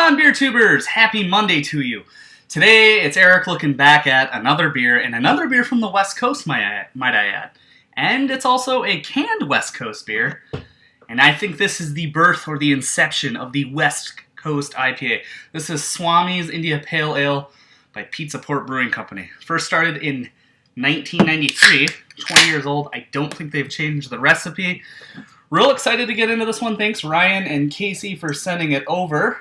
going on, beer tubers? Happy Monday to you. Today, it's Eric looking back at another beer, and another beer from the West Coast, might I add. And it's also a canned West Coast beer, and I think this is the birth or the inception of the West Coast IPA. This is Swami's India Pale Ale by Pizza Port Brewing Company. First started in 1993, 20 years old. I don't think they've changed the recipe. Real excited to get into this one. Thanks Ryan and Kasey for sending it over.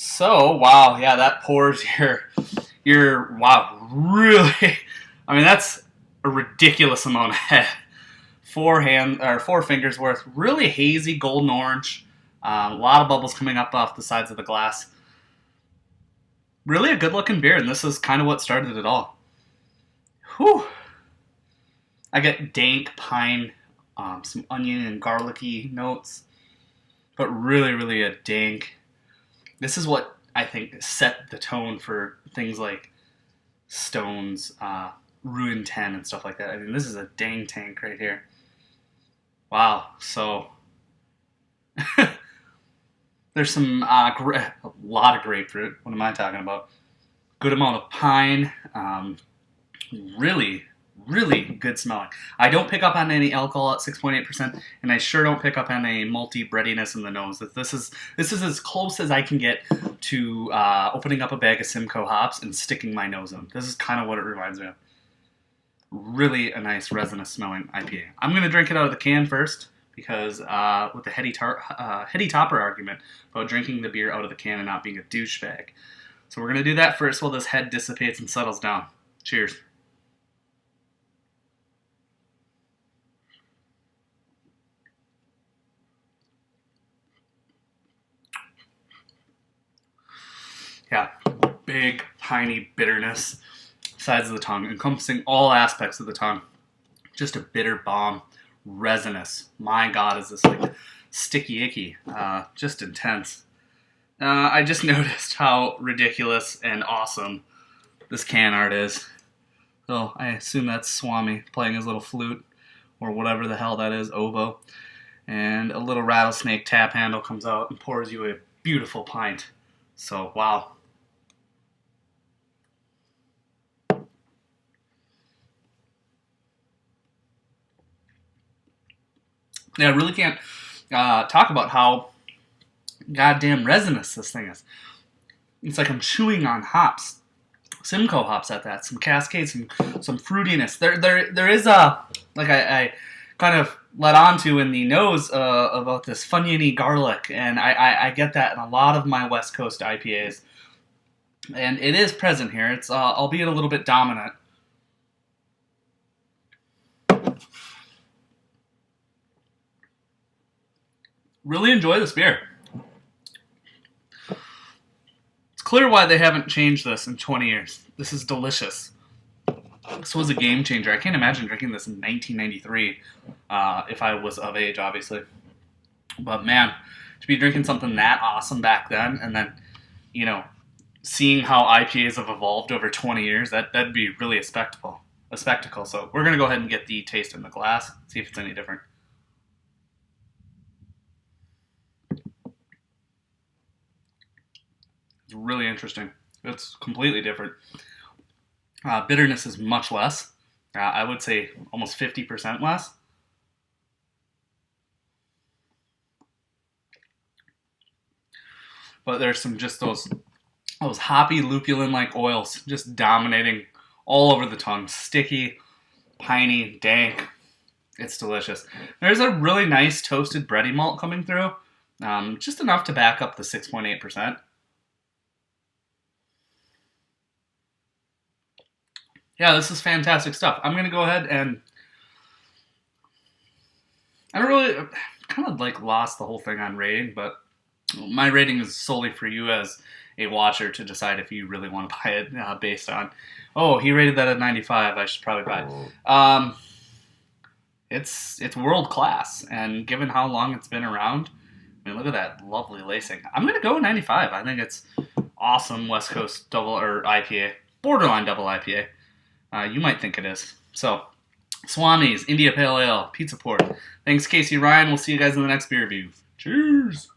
So, wow, yeah, that pours wow, really, I mean, that's a ridiculous amount of head. Four fingers worth. Really hazy golden orange. A lot of bubbles coming up off the sides of the glass. Really a good looking beer, and this is kind of what started it all. Whew. I get dank pine, some onion and garlicky notes, but really a dank. This is what I think set the tone for things like Stone's Ruin 10 and stuff like that. I mean, this is a dang tank right here. Wow. So there's some a lot of grapefruit. What am I talking about? Good amount of pine. Really good smelling. I don't pick up on any alcohol at 6.8%, and I sure don't pick up on a malty breadiness in the nose. This is as close as I can get to opening up a bag of Simcoe hops and sticking my nose in. This is kind of what it reminds me of. Really a nice resinous smelling IPA. I'm going to drink it out of the can first because with the heady topper argument about drinking the beer out of the can and not being a douchebag. So we're going to do that first while this head dissipates and settles down. Cheers. Yeah, big, piney bitterness, sides of the tongue, encompassing all aspects of the tongue. Just a bitter bomb, resinous. My God, is this like sticky icky? Just intense. I just noticed how ridiculous and awesome this can art is. So I assume that's Swami playing his little flute, or whatever the hell that is, oboe. And a little rattlesnake tap handle comes out and pours you a beautiful pint. So, wow. Yeah, I really can't talk about how goddamn resinous this thing is. It's like I'm chewing on hops. Simcoe hops at that. Some Cascade, some fruitiness. There is a, like I kind of led on to in the nose about this Funyuny garlic, and I get that in a lot of my West Coast IPAs. And it is present here. It's albeit a little bit dominant. Really enjoy this beer. It's clear why they haven't changed this in 20 years. This is delicious. This was a game changer. I can't imagine drinking this in 1993 if I was of age, obviously. But man, to be drinking something that awesome back then, and then, you know, seeing how IPAs have evolved over 20 years, that'd be really a spectacle. So we're going to go ahead and get the taste in the glass, see if it's any different. It's really interesting. It's completely different. Bitterness is much less. I would say almost 50% less. But there's some just those hoppy lupulin-like oils just dominating all over the tongue. Sticky, piney, dank. It's delicious. There's a really nice toasted bready malt coming through. Just enough to back up the 6.8%. Yeah, this is fantastic stuff. I'm going to go ahead and I don't really kind of like lost the whole thing on rating, but my rating is solely for you as a watcher to decide if you really want to buy it based on, oh, he rated that at 95, I should probably buy it. It's world class, and given how long it's been around, I mean, look at that lovely lacing. I'm going to go 95. I think it's awesome West Coast double or IPA, borderline double IPA. You might think it is. So, Swami's India Pale Ale, Pizza Port. Thanks, Kasey, Ryan. We'll see you guys in the next beer review. Cheers!